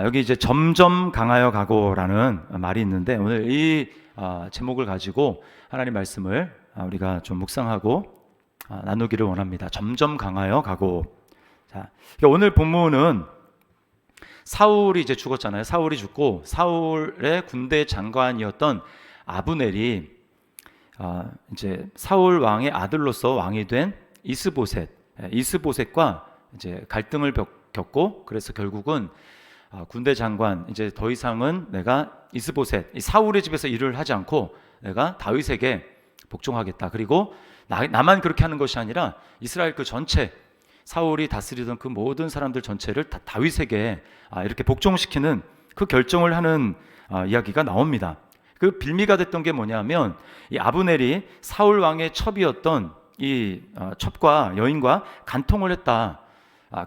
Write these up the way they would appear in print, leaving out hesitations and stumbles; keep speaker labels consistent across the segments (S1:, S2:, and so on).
S1: 여기 이제 점점 강하여 가고라는 말이 있는데 오늘 이 제목을 가지고 하나님 말씀을 우리가 좀 묵상하고 나누기를 원합니다. 점점 강하여 가고. 자, 그러니까 오늘 본문은 사울이 이제 죽었잖아요. 사울이 죽고 사울의 군대 장관이었던 아브넬이 이제 사울 왕의 아들로서 왕이 된 이스보셋과 이제 갈등을 겪고 그래서 결국은 군대 장관 이제 더 이상은 내가 이스보셋 사울의 집에서 일을 하지 않고 내가 다윗에게 복종하겠다. 그리고 나만 그렇게 하는 것이 아니라 이스라엘 그 전체 사울이 다스리던 그 모든 사람들 전체를 다 다윗에게 이렇게 복종시키는 그 결정을 하는 이야기가 나옵니다. 그 빌미가 됐던 게 뭐냐면 이 아브넬이 사울 왕의 첩이었던 이 첩과 여인과 간통을 했다.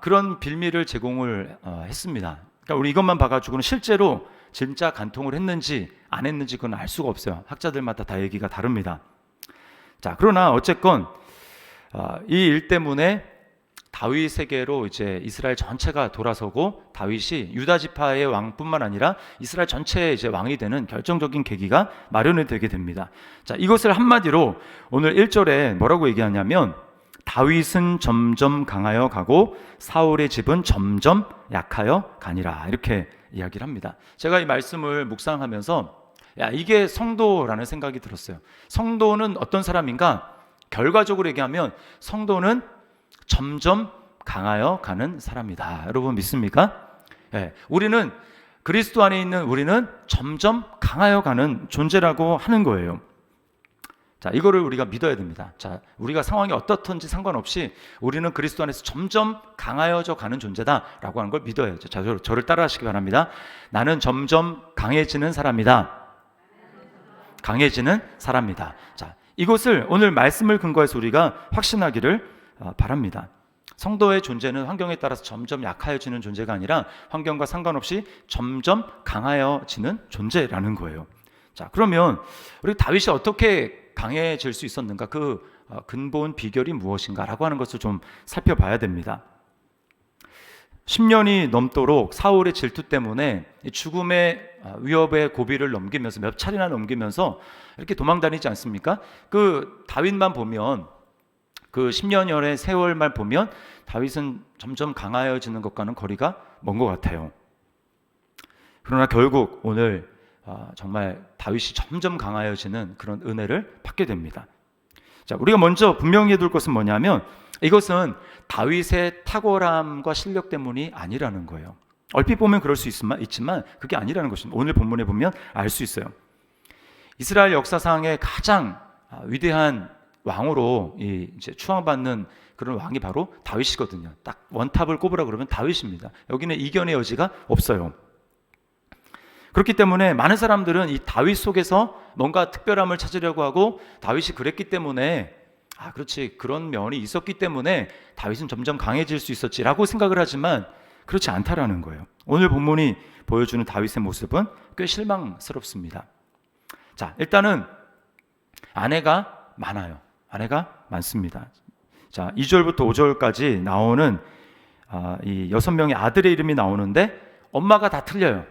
S1: 그런 빌미를 제공을 했습니다. 그러니까 우리 이것만 봐가지고는 실제로 진짜 간통을 했는지 안 했는지 그건 알 수가 없어요. 학자들마다 다 얘기가 다릅니다. 자, 그러나 어쨌건 이 일 때문에 다윗에게로 이제 이스라엘 전체가 돌아서고 다윗이 유다 지파의 왕뿐만 아니라 이스라엘 전체의 이제 왕이 되는 결정적인 계기가 마련이 되게 됩니다. 자, 이것을 한마디로 오늘 1절에 뭐라고 얘기하냐면 다윗은 점점 강하여 가고 사울의 집은 점점 약하여 가니라 이렇게 이야기를 합니다. 제가 이 말씀을 묵상하면서 이게 성도라는 생각이 들었어요. 성도는 어떤 사람인가? 결과적으로 얘기하면 성도는 점점 강하여 가는 사람이다. 여러분 믿습니까? 우리는 그리스도 안에 있는 우리는 점점 강하여 가는 존재라고 하는 거예요. 자, 이거를 우리가 믿어야 됩니다. 자, 우리가 상황이 어떻든지 상관없이 우리는 그리스도 안에서 점점 강하여져 가는 존재다라고 하는 걸 믿어야죠. 자, 저를 따라하시기 바랍니다. 나는 점점 강해지는 사람이다. 강해지는 사람이다. 자, 이것을 오늘 말씀을 근거해서 우리가 확신하기를 바랍니다. 성도의 존재는 환경에 따라서 점점 약해지는 존재가 아니라 환경과 상관없이 점점 강해지는 존재라는 거예요. 자, 그러면 우리 다윗이 어떻게 강해질 수 있었는가? 그 근본 비결이 무엇인가라고 하는 것을 좀 살펴봐야 됩니다. 10년이 넘도록 사울의 질투 때문에 죽음의 위협의 고비를 넘기면서 몇 차례나 넘기면서 이렇게 도망다니지 않습니까? 그 다윗만 보면 그 10년여의 세월만 보면 다윗은 점점 강하여지는 것과는 거리가 먼 것 같아요. 그러나 결국 오늘 정말 다윗이 점점 강하여지는 그런 은혜를 받게 됩니다. 자, 우리가 먼저 분명히 해둘 것은 뭐냐면 이것은 다윗의 탁월함과 실력 때문이 아니라는 거예요. 얼핏 보면 그럴 수 있지만 그게 아니라는 것입니다. 오늘 본문에 보면 알 수 있어요. 이스라엘 역사상의 가장 위대한 왕으로 이제 추앙받는 그런 왕이 바로 다윗이거든요. 딱 원탑을 꼽으라 그러면 다윗입니다. 여기는 이견의 여지가 없어요. 그렇기 때문에 많은 사람들은 이 다윗 속에서 뭔가 특별함을 찾으려고 하고 다윗이 그랬기 때문에 그렇지 그런 면이 있었기 때문에 다윗은 점점 강해질 수 있었지라고 생각을 하지만 그렇지 않다라는 거예요. 오늘 본문이 보여주는 다윗의 모습은 꽤 실망스럽습니다. 자, 일단은 아내가 많아요. 아내가 많습니다. 자, 2절부터 5절까지 나오는 이 6명의 아들의 이름이 나오는데 엄마가 다 틀려요.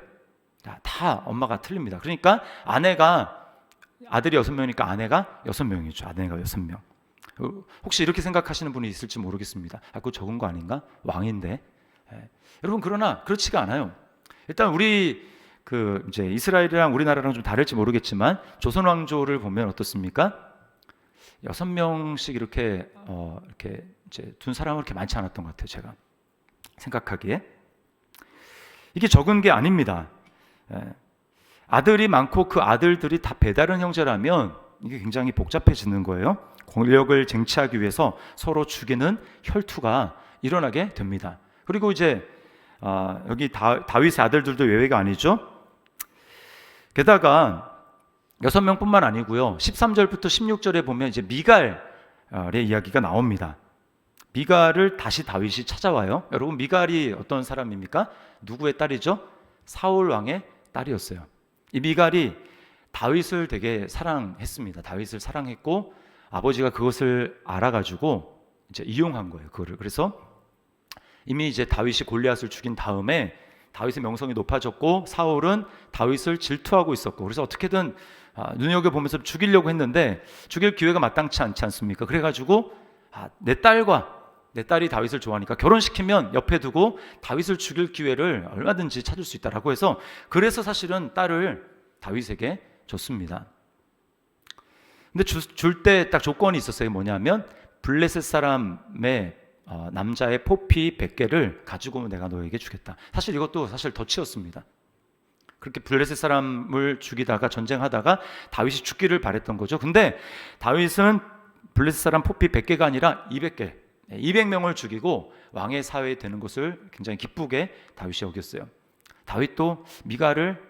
S1: 다 엄마가 틀립니다. 그러니까 아들이 6명이니까 아내가 6명이죠. 아내가 6명. 혹시 이렇게 생각하시는 분이 있을지 모르겠습니다. 그거 적은 거 아닌가? 왕인데. 여러분 그러나 그렇지가 않아요. 일단 우리 이제 이스라엘이랑 우리나라랑 좀 다를지 모르겠지만 조선 왕조를 보면 어떻습니까? 6명씩 이렇게 이제 둔 사람은 그렇게 많지 않았던 것 같아요. 제가 생각하기에 이게 적은 게 아닙니다. 아들이 많고 그 아들들이 다 배다른 형제라면 이게 굉장히 복잡해지는 거예요. 권력을 쟁취하기 위해서 서로 죽이는 혈투가 일어나게 됩니다. 그리고 이제 여기 다윗의 아들들도 외외가 아니죠. 게다가 6명뿐만 아니고요. 13절부터 16절에 보면 이제 미갈의 이야기가 나옵니다. 미갈을 다시 다윗이 찾아와요. 여러분 미갈이 어떤 사람입니까? 누구의 딸이죠? 사울 왕의 딸이었어요. 이 미갈이 다윗을 되게 사랑했습니다. 다윗을 사랑했고 아버지가 그것을 알아가지고 이제 이용한 거예요. 그거를. 그래서 이미 이제 다윗이 골리앗을 죽인 다음에 다윗의 명성이 높아졌고 사울은 다윗을 질투하고 있었고, 그래서 어떻게든 눈여겨보면서 죽이려고 했는데 죽일 기회가 마땅치 않지 않습니까? 그래가지고 내 딸이 다윗을 좋아하니까 결혼시키면 옆에 두고 다윗을 죽일 기회를 얼마든지 찾을 수 있다라고 해서, 그래서 사실은 딸을 다윗에게 줬습니다. 근데 줄 때 딱 조건이 있었어요. 뭐냐면 블레셋 사람의 남자의 포피 100개를 가지고 오면 내가 너에게 주겠다. 사실 이것도 사실 덫이었습니다. 그렇게 블레셋 사람을 죽이다가 전쟁하다가 다윗이 죽기를 바랬던 거죠. 근데 다윗은 블레셋 사람 포피 100개가 아니라 200개, 200명을 죽이고 왕의 사회에 되는 것을 굉장히 기쁘게 다윗이 여겼어요. 다윗도 미갈을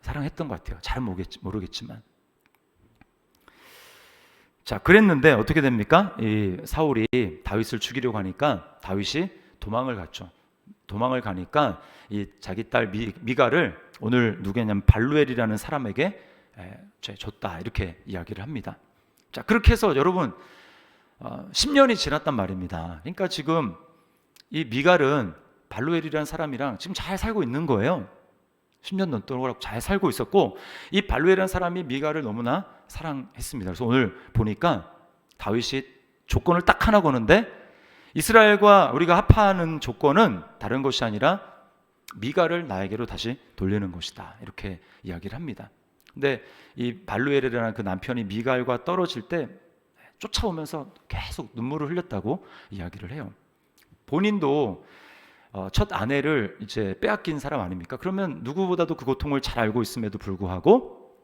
S1: 사랑했던 것 같아요. 잘 모르겠지만. 자, 그랬는데 어떻게 됩니까? 이 사울이 다윗을 죽이려고 하니까 다윗이 도망을 갔죠. 도망을 가니까 이 자기 딸 미갈을 오늘 누구냐면 발루엘이라는 사람에게 줬다, 이렇게 이야기를 합니다. 자, 그렇게 해서 여러분 10년이 지났단 말입니다. 그러니까 지금 이 미갈은 발루엘이라는 사람이랑 지금 잘 살고 있는 거예요. 10년 넘도록 잘 살고 있었고, 이 발루엘이라는 사람이 미갈을 너무나 사랑했습니다. 그래서 오늘 보니까 다윗이 조건을 딱 하나 거는데, 이스라엘과 우리가 합하는 조건은 다른 것이 아니라 미갈을 나에게로 다시 돌리는 것이다, 이렇게 이야기를 합니다. 근데 이 발루엘이라는 그 남편이 미갈과 떨어질 때 쫓아오면서 계속 눈물을 흘렸다고 이야기를 해요. 본인도 첫 아내를 이제 빼앗긴 사람 아닙니까? 그러면 누구보다도 그 고통을 잘 알고 있음에도 불구하고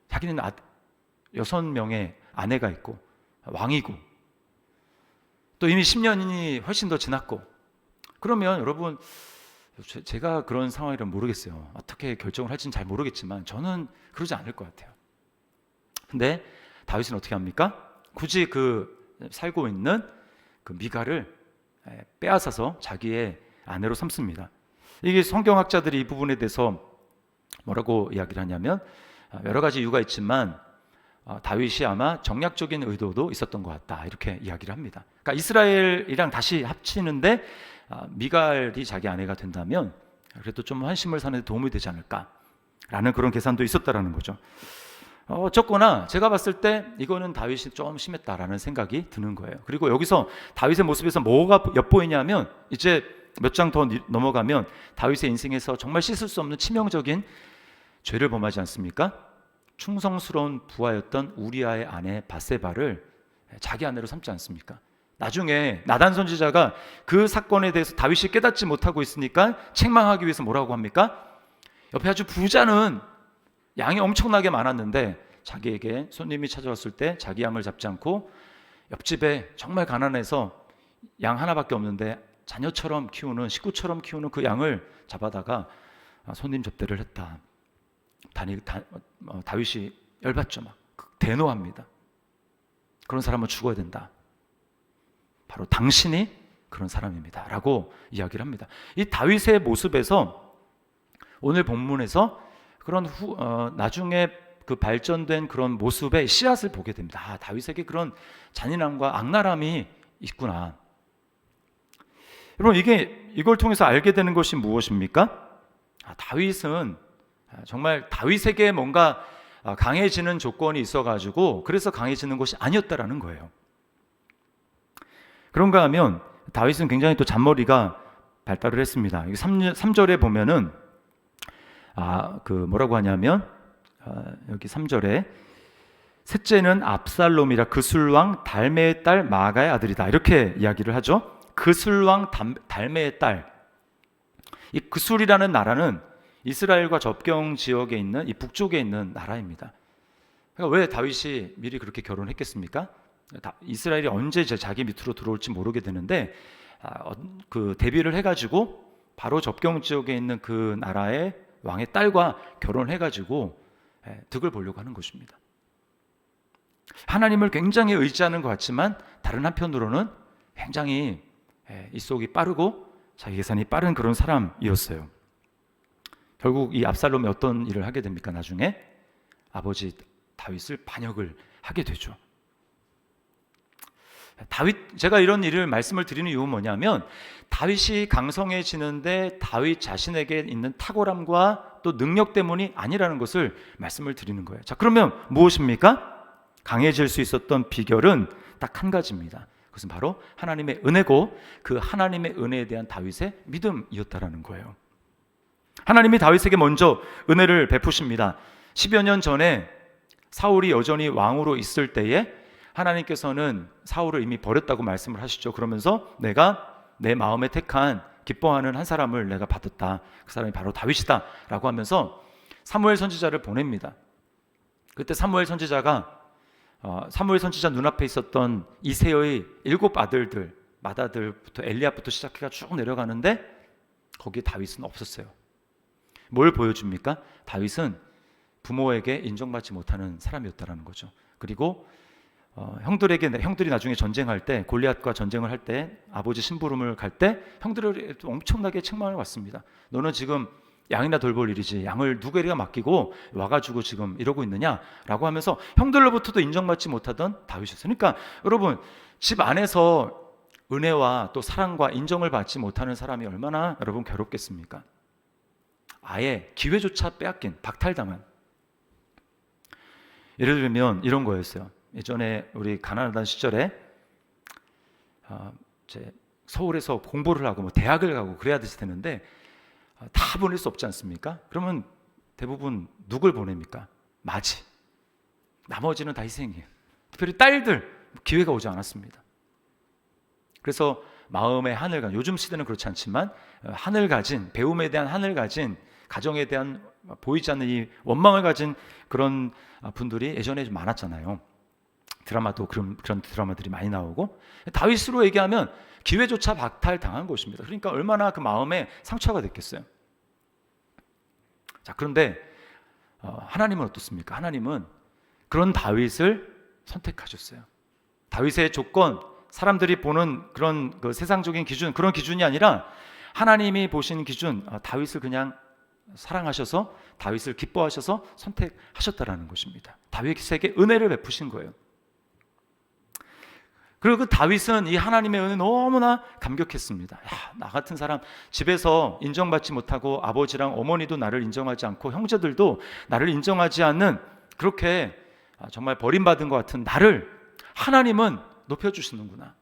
S1: 자기는 6명의 아내가 있고 왕이고 또 이미 10년이 훨씬 더 지났고, 그러면 여러분, 제가 그런 상황이라면 모르겠어요. 어떻게 결정을 할지는 잘 모르겠지만 저는 그러지 않을 것 같아요. 근데 다윗은 어떻게 합니까? 굳이 살고 있는 그 미갈을 빼앗아서 자기의 아내로 삼습니다. 이게 성경학자들이 이 부분에 대해서 뭐라고 이야기를 하냐면, 여러 가지 이유가 있지만 다윗이 아마 정략적인 의도도 있었던 것 같다, 이렇게 이야기를 합니다. 그러니까 이스라엘이랑 다시 합치는데 미갈이 자기 아내가 된다면 그래도 좀 환심을 사는 데 도움이 되지 않을까라는 그런 계산도 있었다라는 거죠. 어쨌거나 제가 봤을 때 이거는 다윗이 좀 심했다라는 생각이 드는 거예요. 그리고 여기서 다윗의 모습에서 뭐가 엿보이냐면, 이제 몇 장 더 넘어가면 다윗의 인생에서 정말 씻을 수 없는 치명적인 죄를 범하지 않습니까? 충성스러운 부하였던 우리아의 아내 바세바를 자기 아내로 삼지 않습니까? 나중에 나단 선지자가 그 사건에 대해서 다윗이 깨닫지 못하고 있으니까 책망하기 위해서 뭐라고 합니까? 옆에 아주 부자는 양이 엄청나게 많았는데 자기에게 손님이 찾아왔을 때 자기 양을 잡지 않고 옆집에 정말 가난해서 양 하나밖에 없는데 자녀처럼 키우는, 식구처럼 키우는 그 양을 잡아다가 손님 접대를 했다. 다윗이 열받죠. 막 대노합니다. 그런 사람은 죽어야 된다. 바로 당신이 그런 사람입니다 라고 이야기를 합니다. 이 다윗의 모습에서 오늘 본문에서 그런 나중에 그 발전된 그런 모습의 씨앗을 보게 됩니다. 다윗에게 그런 잔인함과 악랄함이 있구나. 여러분, 이걸 통해서 알게 되는 것이 무엇입니까? 다윗은 정말 다윗에게 뭔가 강해지는 조건이 있어가지고 그래서 강해지는 것이 아니었다라는 거예요. 그런가 하면 다윗은 굉장히 또 잔머리가 발달을 했습니다. 3절에 보면은 뭐라고 하냐면 여기 3절에 셋째는 압살롬이라 그술왕 달메의 딸 마아가의 아들이다, 이렇게 이야기를 하죠. 그술왕 달메의 딸, 이 그술이라는 나라는 이스라엘과 접경 지역에 있는 이 북쪽에 있는 나라입니다. 그러니까 왜 다윗이 미리 그렇게 결혼했겠습니까? 이스라엘이 언제 자기 밑으로 들어올지 모르게 되는데 그 대비를 해가지고 바로 접경 지역에 있는 그 나라의 왕의 딸과 결혼해가지고 득을 보려고 하는 것입니다. 하나님을 굉장히 의지하는 것 같지만 다른 한편으로는 굉장히 입속이 빠르고 자기 계산이 빠른 그런 사람이었어요. 결국 이 압살롬이 어떤 일을 하게 됩니까? 나중에 아버지 다윗을 반역을 하게 되죠. 제가 이런 일을 말씀을 드리는 이유는 뭐냐면 다윗이 강성해지는데 다윗 자신에게 있는 탁월함과 또 능력 때문이 아니라는 것을 말씀을 드리는 거예요. 자, 그러면 무엇입니까? 강해질 수 있었던 비결은 딱 한 가지입니다. 그것은 바로 하나님의 은혜고 그 하나님의 은혜에 대한 다윗의 믿음이었다라는 거예요. 하나님이 다윗에게 먼저 은혜를 베푸십니다. 10여 년 전에 사울이 여전히 왕으로 있을 때에 하나님께서는 사울을 이미 버렸다고 말씀을 하시죠. 그러면서 내가 내 마음에 택한 기뻐하는 한 사람을 내가 받았다. 그 사람이 바로 다윗이다 라고 하면서 사무엘 선지자를 보냅니다. 그때 사무엘 선지자 눈앞에 있었던 이새의 7 맏아들부터 엘리압부터 시작해가 쭉 내려가는데 거기에 다윗은 없었어요. 뭘 보여줍니까? 다윗은 부모에게 인정받지 못하는 사람이었다는 거죠. 그리고 형들이 나중에 전쟁할 때, 골리앗과 전쟁을 할 때, 아버지 심부름을 갈 때 형들이 엄청나게 책망을 받습니다. 너는 지금 양이나 돌볼 일이지 양을 누구에게 맡기고 와가지고 지금 이러고 있느냐라고 하면서 형들로부터도 인정받지 못하던 다윗이었어요. 그러니까 여러분, 집 안에서 은혜와 또 사랑과 인정을 받지 못하는 사람이 얼마나 여러분 괴롭겠습니까? 아예 기회조차 빼앗긴, 박탈당한. 예를 들면 이런 거였어요. 예전에 우리 가난하던 시절에 서울에서 공부를 하고 대학을 가고 그래야 되는데 다 보낼 수 없지 않습니까? 그러면 대부분 누굴 보냅니까? 맞이. 나머지는 다 희생이에요. 특별히 딸들 기회가 오지 않았습니다. 그래서 마음의 하늘 가진, 요즘 시대는 그렇지 않지만 하늘 가진, 배움에 대한 하늘 가진, 가정에 대한 보이지 않는 이 원망을 가진 그런 분들이 예전에 좀 많았잖아요. 드라마도 그런 드라마들이 많이 나오고, 다윗으로 얘기하면 기회조차 박탈당한 것입니다. 그러니까 얼마나 그 마음에 상처가 됐겠어요. 자, 그런데 하나님은 어떻습니까? 하나님은 그런 다윗을 선택하셨어요. 다윗의 조건, 사람들이 보는 그런 그 세상적인 기준, 그런 기준이 아니라 하나님이 보신 기준, 다윗을 그냥 사랑하셔서 다윗을 기뻐하셔서 선택하셨다라는 것입니다. 다윗에게 은혜를 베푸신 거예요. 그리고 그 다윗은 이 하나님의 은혜에 너무나 감격했습니다. 나 같은 사람, 집에서 인정받지 못하고 아버지랑 어머니도 나를 인정하지 않고 형제들도 나를 인정하지 않는, 그렇게 정말 버림받은 것 같은 나를 하나님은 높여주시는구나.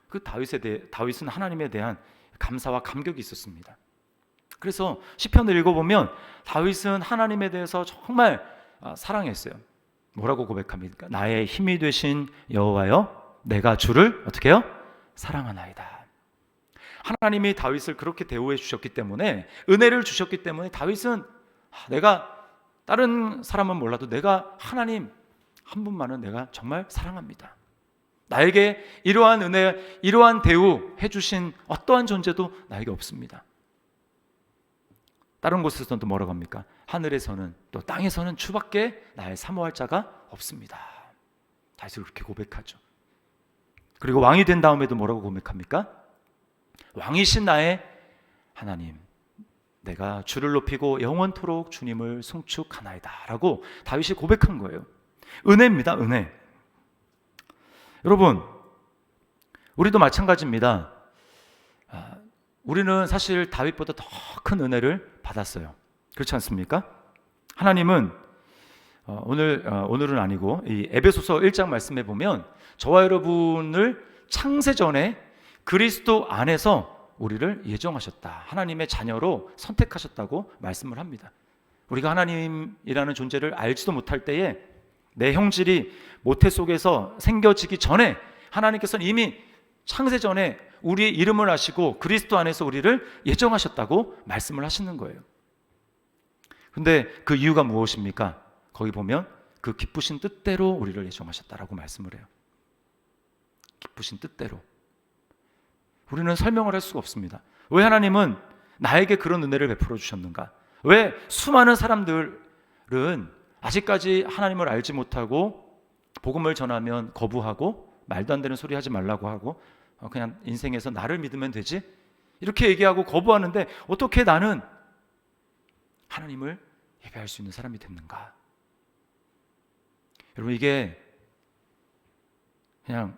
S1: 그 다윗은 하나님에 대한 감사와 감격이 있었습니다. 그래서 시편을 읽어보면 다윗은 하나님에 대해서 정말 사랑했어요. 뭐라고 고백합니까? 나의 힘이 되신 여호와여, 내가 주를 어떻게 해요? 사랑하나이다. 하나님이 다윗을 그렇게 대우해 주셨기 때문에, 은혜를 주셨기 때문에 다윗은 내가 다른 사람은 몰라도 내가 하나님 한 분만은 내가 정말 사랑합니다. 나에게 이러한 은혜, 이러한 대우 해주신 어떠한 존재도 나에게 없습니다. 다른 곳에서는 또 뭐라고 합니까? 하늘에서는 또 땅에서는 주밖에 나의 사모할 자가 없습니다. 다윗을 그렇게 고백하죠. 그리고 왕이 된 다음에도 뭐라고 고백합니까? 왕이신 나의 하나님, 내가 주를 높이고 영원토록 주님을 송축하나이다 라고 다윗이 고백한 거예요. 은혜입니다. 은혜. 여러분, 우리도 마찬가지입니다. 우리는 사실 다윗보다 더 큰 은혜를 받았어요. 그렇지 않습니까? 하나님은 오늘은 아니고 이 에베소서 1장 말씀에 보면 저와 여러분을 창세전에 그리스도 안에서 우리를 예정하셨다, 하나님의 자녀로 선택하셨다고 말씀을 합니다. 우리가 하나님이라는 존재를 알지도 못할 때에 내 형질이 모태 속에서 생겨지기 전에 하나님께서는 이미 창세전에 우리의 이름을 아시고 그리스도 안에서 우리를 예정하셨다고 말씀을 하시는 거예요. 근데 그 이유가 무엇입니까? 거기 보면 그 기쁘신 뜻대로 우리를 예정하셨다라고 말씀을 해요. 기쁘신 뜻대로. 우리는 설명을 할 수가 없습니다. 왜 하나님은 나에게 그런 은혜를 베풀어 주셨는가? 왜 수많은 사람들은 아직까지 하나님을 알지 못하고 복음을 전하면 거부하고 말도 안 되는 소리 하지 말라고 하고 그냥 인생에서 나를 믿으면 되지? 이렇게 얘기하고 거부하는데 어떻게 나는 하나님을 예배할 수 있는 사람이 됐는가? 여러분, 이게 그냥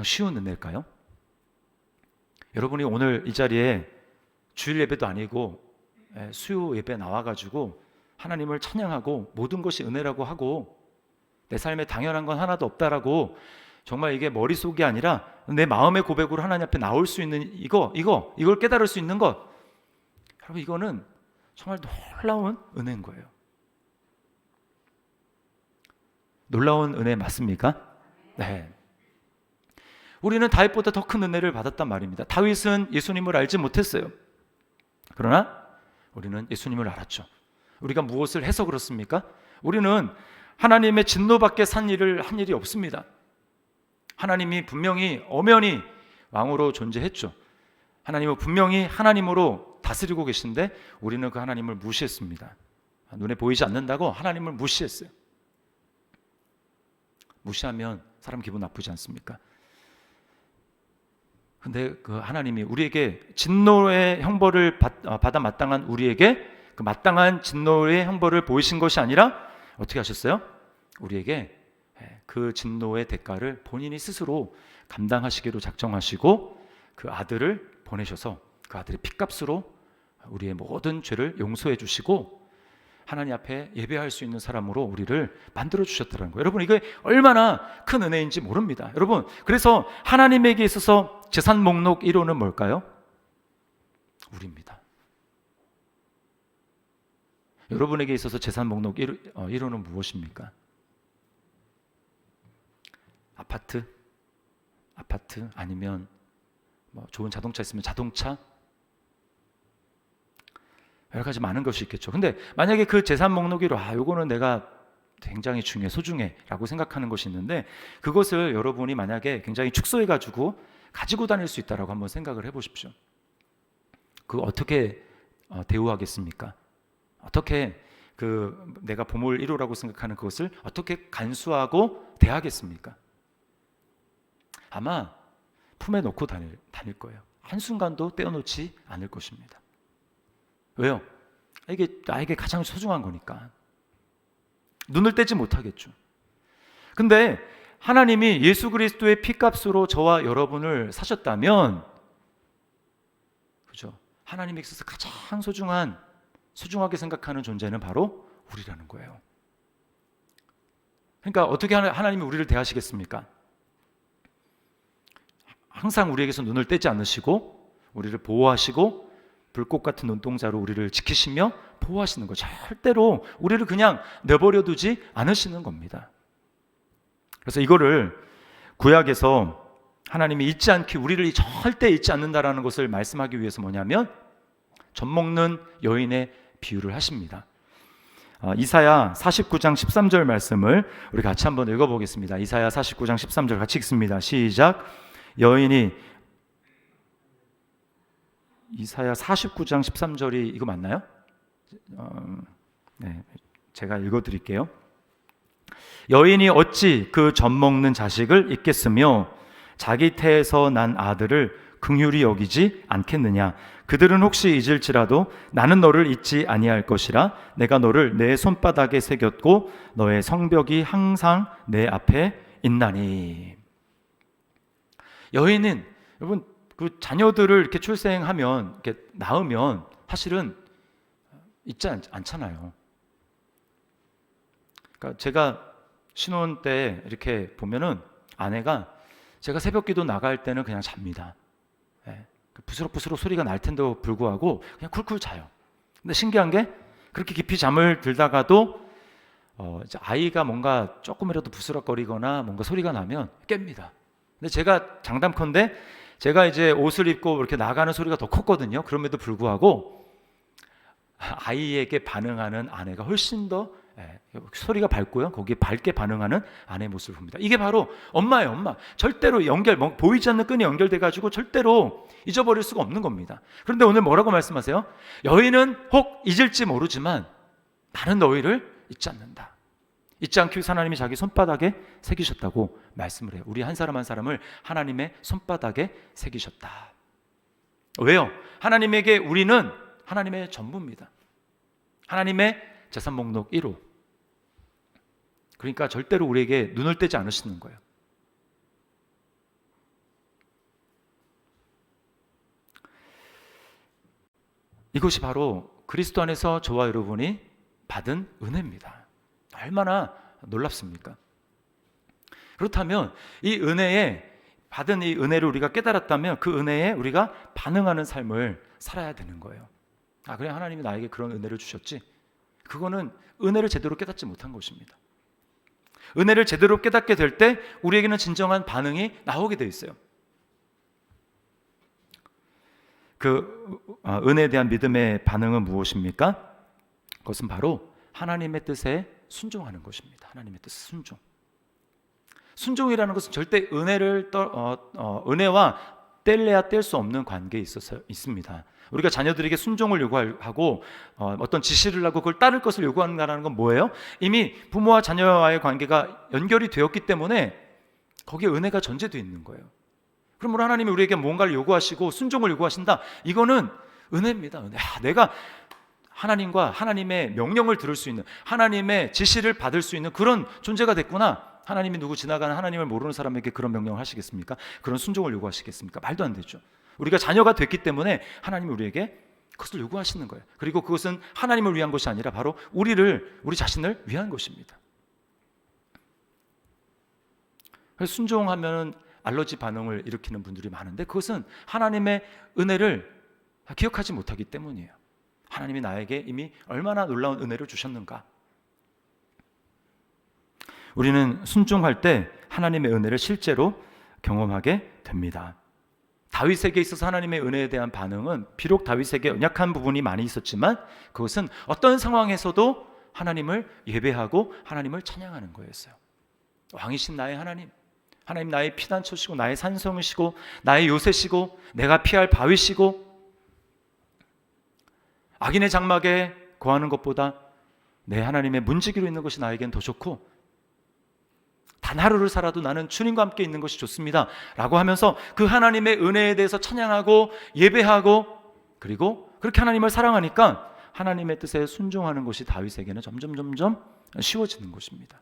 S1: 쉬운 은혜일까요? 여러분이 오늘 이 자리에 주일 예배도 아니고 수요 예배 나와가지고 하나님을 찬양하고 모든 것이 은혜라고 하고 내 삶에 당연한 건 하나도 없다라고 정말 이게 머릿속이 아니라 내 마음의 고백으로 하나님 앞에 나올 수 있는 이걸 깨달을 수 있는 것, 여러분 이거는 정말 놀라운 은혜인 거예요. 놀라운 은혜 맞습니까? 네. 우리는 다윗보다 더 큰 은혜를 받았단 말입니다. 다윗은 예수님을 알지 못했어요. 그러나 우리는 예수님을 알았죠. 우리가 무엇을 해서 그렇습니까? 우리는 하나님의 진노밖에 산 일을 한 일이 없습니다. 하나님이 분명히 엄연히 왕으로 존재했죠. 하나님은 분명히 하나님으로 다스리고 계신데 우리는 그 하나님을 무시했습니다. 눈에 보이지 않는다고 하나님을 무시했어요. 무시하면 사람 기분 나쁘지 않습니까? 근데 그 하나님이 우리에게 진노의 형벌을 받아 마땅한 우리에게 그 마땅한 진노의 형벌을 보이신 것이 아니라 어떻게 하셨어요? 우리에게 그 진노의 대가를 본인이 스스로 감당하시기로 작정하시고 그 아들을 보내셔서 그 아들의 핏값으로 우리의 모든 죄를 용서해 주시고 하나님 앞에 예배할 수 있는 사람으로 우리를 만들어 주셨다는 거예요. 여러분 이게 얼마나 큰 은혜인지 모릅니다. 여러분 그래서 하나님에게 있어서 재산 목록 1호는 뭘까요? 우리입니다. 여러분에게 있어서 재산 목록 1호는 무엇입니까? 아파트 아니면 뭐 좋은 자동차 있으면 자동차, 여러 가지 많은 것이 있겠죠. 근데 만약에 그 재산 목록 1호 요거는 내가 굉장히 중요해, 소중해 라고 생각하는 것이 있는데 그것을 여러분이 만약에 굉장히 축소해 가지고 다닐 수 있다라고 한번 생각을 해보십시오. 그거 어떻게 대우하겠습니까? 어떻게 내가 보물 1호라고 생각하는 그것을 어떻게 간수하고 대하겠습니까? 아마 품에 넣고 다닐 거예요. 한순간도 떼어놓지 않을 것입니다. 왜요? 이게 나에게 가장 소중한 거니까 눈을 떼지 못하겠죠. 근데 하나님이 예수 그리스도의 피값으로 저와 여러분을 사셨다면, 그죠? 하나님에 있어서 가장 소중하게 생각하는 존재는 바로 우리라는 거예요. 그러니까 어떻게 하나님이 우리를 대하시겠습니까? 항상 우리에게서 눈을 떼지 않으시고 우리를 보호하시고 불꽃 같은 눈동자로 우리를 지키시며 보호하시는 거예요. 절대로 우리를 그냥 내버려 두지 않으시는 겁니다. 그래서 이거를 구약에서 하나님이 잊지 않기, 우리를 절대 잊지 않는다라는 것을 말씀하기 위해서 뭐냐면 젖 먹는 여인의 비유를 하십니다. 이사야 49장 13절 말씀을 우리 같이 한번 읽어보겠습니다. 이사야 49장 13절 같이 읽습니다. 시작. 이사야 49장 13절이 이거 맞나요? 네, 제가 읽어드릴게요. 여인이 어찌 그 젖 먹는 자식을 잊겠으며 자기 태에서 난 아들을 긍휼히 여기지 않겠느냐. 그들은 혹시 잊을지라도 나는 너를 잊지 아니할 것이라. 내가 너를 내 손바닥에 새겼고 너의 성벽이 항상 내 앞에 있나니. 여인은 여러분 그 자녀들을 이렇게 출생하면 이렇게 낳으면 사실은 잊지 않잖아요. 그러니까 제가 신혼 때 이렇게 보면은 아내가 제가 새벽기도 나갈 때는 그냥 잡니다. 부스럭부스럭 소리가 날 텐데도 불구하고 그냥 쿨쿨 자요. 근데 신기한 게 그렇게 깊이 잠을 들다가도 이제 아이가 뭔가 조금이라도 부스럭거리거나 뭔가 소리가 나면 깹니다. 근데 제가 장담컨대 제가 이제 옷을 입고 이렇게 나가는 소리가 더 컸거든요. 그럼에도 불구하고 아이에게 반응하는 아내가 훨씬 더 소리가 밝고요. 거기에 밝게 반응하는 아내의 모습을 봅니다. 이게 바로 엄마예요, 엄마. 절대로 보이지 않는 끈이 연결돼 가지고 절대로 잊어버릴 수가 없는 겁니다. 그런데 오늘 뭐라고 말씀하세요? 여인은 혹 잊을지 모르지만 나는 너희를 잊지 않는다. 잊지 않기 위해서 하나님이 자기 손바닥에 새기셨다고 말씀을 해요. 우리 한 사람 한 사람을 하나님의 손바닥에 새기셨다. 왜요? 하나님에게 우리는 하나님의 전부입니다. 하나님의 재산 목록 1호. 그러니까 절대로 우리에게 눈을 떼지 않으시는 거예요. 이것이 바로 그리스도 안에서 저와 여러분이 받은 은혜입니다. 얼마나 놀랍습니까? 그렇다면 이 은혜에 받은 이 은혜를 우리가 깨달았다면 그 은혜에 우리가 반응하는 삶을 살아야 되는 거예요. 그래, 하나님이 나에게 그런 은혜를 주셨지. 그거는 은혜를 제대로 깨닫지 못한 것입니다. 은혜를 제대로 깨닫게 될 때 우리에게는 진정한 반응이 나오게 되어 있어요. 은혜에 대한 믿음의 반응은 무엇입니까? 그것은 바로 하나님의 뜻에 순종하는 것입니다. 하나님의 뜻에 순종. 순종이라는 것은 절대 은혜와 뗄래야 뗄 수 없는 관계에 있습니다. 우리가 자녀들에게 순종을 요구하고 어떤 지시를 하고 그걸 따를 것을 요구한다는 건 뭐예요? 이미 부모와 자녀와의 관계가 연결이 되었기 때문에 거기에 은혜가 전제되어 있는 거예요. 그러므로 하나님이 우리에게 뭔가를 요구하시고 순종을 요구하신다. 이거는 은혜입니다. 은혜. 내가 하나님과 하나님의 명령을 들을 수 있는, 하나님의 지시를 받을 수 있는 그런 존재가 됐구나. 하나님이 누구 지나가는 하나님을 모르는 사람에게 그런 명령을 하시겠습니까? 그런 순종을 요구하시겠습니까? 말도 안 되죠. 우리가 자녀가 됐기 때문에 하나님이 우리에게 그것을 요구하시는 거예요. 그리고 그것은 하나님을 위한 것이 아니라 바로 우리 자신을 위한 것입니다. 그래서 순종하면 알러지 반응을 일으키는 분들이 많은데 그것은 하나님의 은혜를 기억하지 못하기 때문이에요. 하나님이 나에게 이미 얼마나 놀라운 은혜를 주셨는가. 우리는 순종할 때 하나님의 은혜를 실제로 경험하게 됩니다. 다윗에게 있어서 하나님의 은혜에 대한 반응은 비록 다윗에게 연약한 부분이 많이 있었지만 그것은 어떤 상황에서도 하나님을 예배하고 하나님을 찬양하는 거였어요. 왕이신 나의 하나님, 하나님 나의 피난처시고 나의 산성이시고 나의 요새시고 내가 피할 바위시고 악인의 장막에 거하는 것보다 내 하나님의 문지기로 있는 것이 나에겐 더 좋고 단 하루를 살아도 나는 주님과 함께 있는 것이 좋습니다 라고 하면서 그 하나님의 은혜에 대해서 찬양하고 예배하고 그리고 그렇게 하나님을 사랑하니까 하나님의 뜻에 순종하는 것이 다윗에게는 점점 쉬워지는 것입니다.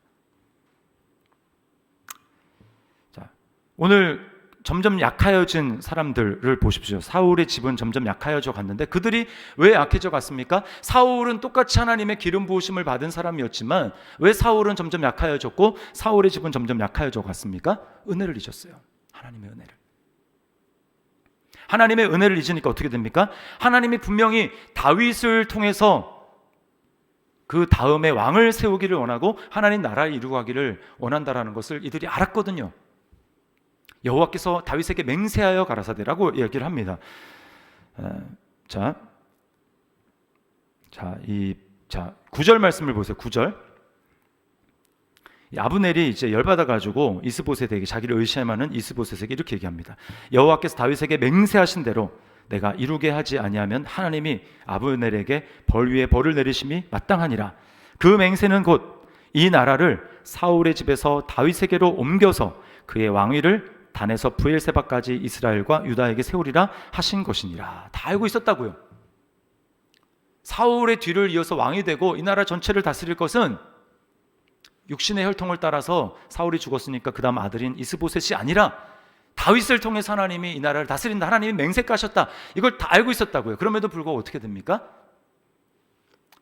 S1: 자, 오늘 점점 약하여진 사람들을 보십시오. 사울의 집은 점점 약하여져 갔는데 그들이 왜 약해져 갔습니까? 사울은 똑같이 하나님의 기름 부으심을 받은 사람이었지만 왜 사울은 점점 약하여졌고 사울의 집은 점점 약하여져 갔습니까? 은혜를 잊었어요. 하나님의 은혜를. 하나님의 은혜를 잊으니까 어떻게 됩니까? 하나님이 분명히 다윗을 통해서 그 다음에 왕을 세우기를 원하고 하나님 나라를 이루고 가기를 원한다라는 것을 이들이 알았거든요. 여호와께서 다윗에게 맹세하여 가라사대라고 이야기를 합니다. 자, 9절 말씀을 보세요. 9절. 아브넬이 이제 열받아 가지고 이스보셋에게 자기를 의심하는 이스보셋에게 이렇게 얘기합니다. 여호와께서 다윗에게 맹세하신 대로 내가 이루게 하지 아니하면 하나님이 아브넬에게 벌 위에 벌을 내리심이 마땅하니라. 그 맹세는 곧 이 나라를 사울의 집에서 다윗에게로 옮겨서 그의 왕위를 단에서 브엘세바까지 이스라엘과 유다에게 세우리라 하신 것이니라. 다 알고 있었다고요. 사울의 뒤를 이어서 왕이 되고 이 나라 전체를 다스릴 것은 육신의 혈통을 따라서 사울이 죽었으니까 그 다음 아들인 이스보셋이 아니라 다윗을 통해서 하나님이 이 나라를 다스린다. 하나님이 맹세하셨다. 이걸 다 알고 있었다고요. 그럼에도 불구하고 어떻게 됩니까?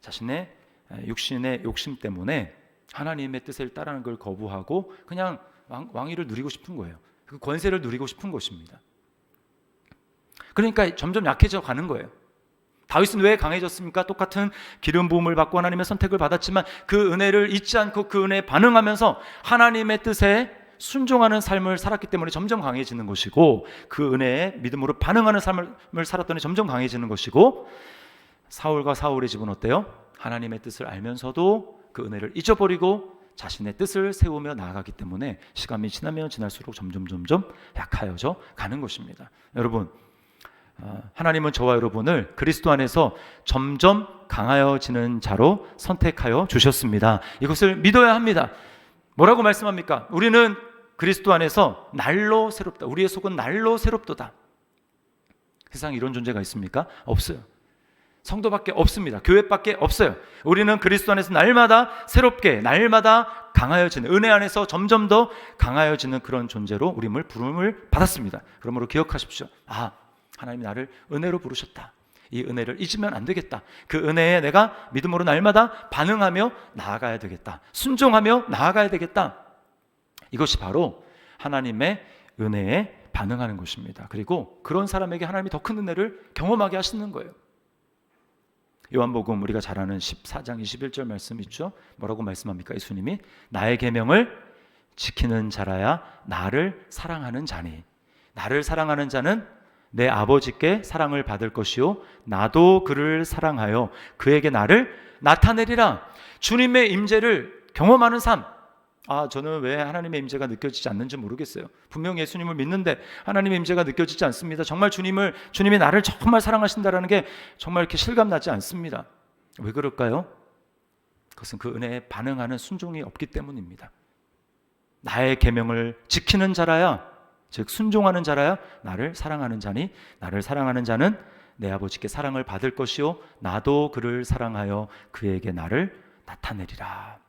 S1: 자신의 육신의 욕심 때문에 하나님의 뜻을 따르는 걸 거부하고 그냥 왕위를 누리고 싶은 거예요. 그 권세를 누리고 싶은 것입니다. 그러니까 점점 약해져 가는 거예요. 다윗은 왜 강해졌습니까? 똑같은 기름 부음을 받고 하나님의 선택을 받았지만 그 은혜를 잊지 않고 그 은혜에 반응하면서 하나님의 뜻에 순종하는 삶을 살았기 때문에 점점 강해지는 것이고 그 은혜에 믿음으로 반응하는 삶을 살았더니 점점 강해지는 것이고 사울과 사울의 집은 어때요? 하나님의 뜻을 알면서도 그 은혜를 잊어버리고 자신의 뜻을 세우며 나아가기 때문에 시간이 지나면 지날수록 점점 약하여져 가는 것입니다. 여러분, 하나님은 저와 여러분을 그리스도 안에서 점점 강하여지는 자로 선택하여 주셨습니다. 이것을 믿어야 합니다. 뭐라고 말씀합니까? 우리는 그리스도 안에서 날로 새롭다. 우리의 속은 날로 새롭도다. 세상에 이런 존재가 있습니까? 없어요. 성도밖에 없습니다. 교회밖에 없어요. 우리는 그리스도 안에서 날마다 새롭게 날마다 강하여지는 은혜 안에서 점점 더 강하여지는 그런 존재로 우림을 부름을 받았습니다. 그러므로 기억하십시오. 하나님이 나를 은혜로 부르셨다. 이 은혜를 잊으면 안 되겠다. 그 은혜에 내가 믿음으로 날마다 반응하며 나아가야 되겠다. 순종하며 나아가야 되겠다. 이것이 바로 하나님의 은혜에 반응하는 것입니다. 그리고 그런 사람에게 하나님이 더 큰 은혜를 경험하게 하시는 거예요. 요한복음 우리가 잘 아는 14장 21절 말씀 있죠. 뭐라고 말씀합니까? 예수님이 나의 계명을 지키는 자라야 나를 사랑하는 자니, 나를 사랑하는 자는 내 아버지께 사랑을 받을 것이요 나도 그를 사랑하여 그에게 나를 나타내리라. 주님의 임재를 경험하는 삶. 저는 왜 하나님의 임재가 느껴지지 않는지 모르겠어요. 분명히 예수님을 믿는데 하나님의 임재가 느껴지지 않습니다. 정말 주님이 나를 정말 사랑하신다라는 게 정말 이렇게 실감나지 않습니다. 왜 그럴까요? 그것은 그 은혜에 반응하는 순종이 없기 때문입니다. 나의 계명을 지키는 자라야, 즉 순종하는 자라야 나를 사랑하는 자니, 나를 사랑하는 자는 내 아버지께 사랑을 받을 것이요 나도 그를 사랑하여 그에게 나를 나타내리라.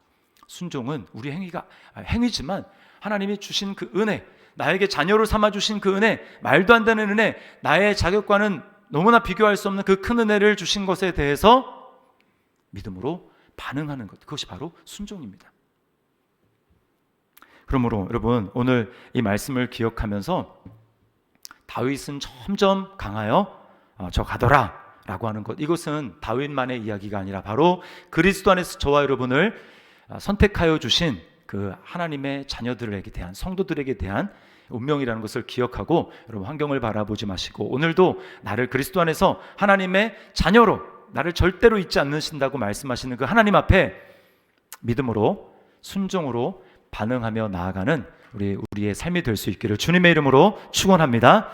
S1: 순종은 우리 행위지만 하나님이 주신 그 은혜, 나에게 자녀로 삼아주신 그 은혜, 말도 안 되는 은혜, 나의 자격과는 너무나 비교할 수 없는 그 큰 은혜를 주신 것에 대해서 믿음으로 반응하는 것, 그것이 바로 순종입니다. 그러므로 여러분, 오늘 이 말씀을 기억하면서 다윗은 점점 강하여 저 가더라 라고 하는 것, 이것은 다윗만의 이야기가 아니라 바로 그리스도 안에서 저와 여러분을 선택하여 주신 그 하나님의 자녀들에게 대한, 성도들에게 대한 운명이라는 것을 기억하고, 여러분 환경을 바라보지 마시고 오늘도 나를 그리스도 안에서 하나님의 자녀로, 나를 절대로 잊지 않으신다고 말씀하시는 그 하나님 앞에 믿음으로 순종으로 반응하며 나아가는 우리의 삶이 될 수 있기를 주님의 이름으로 축원합니다.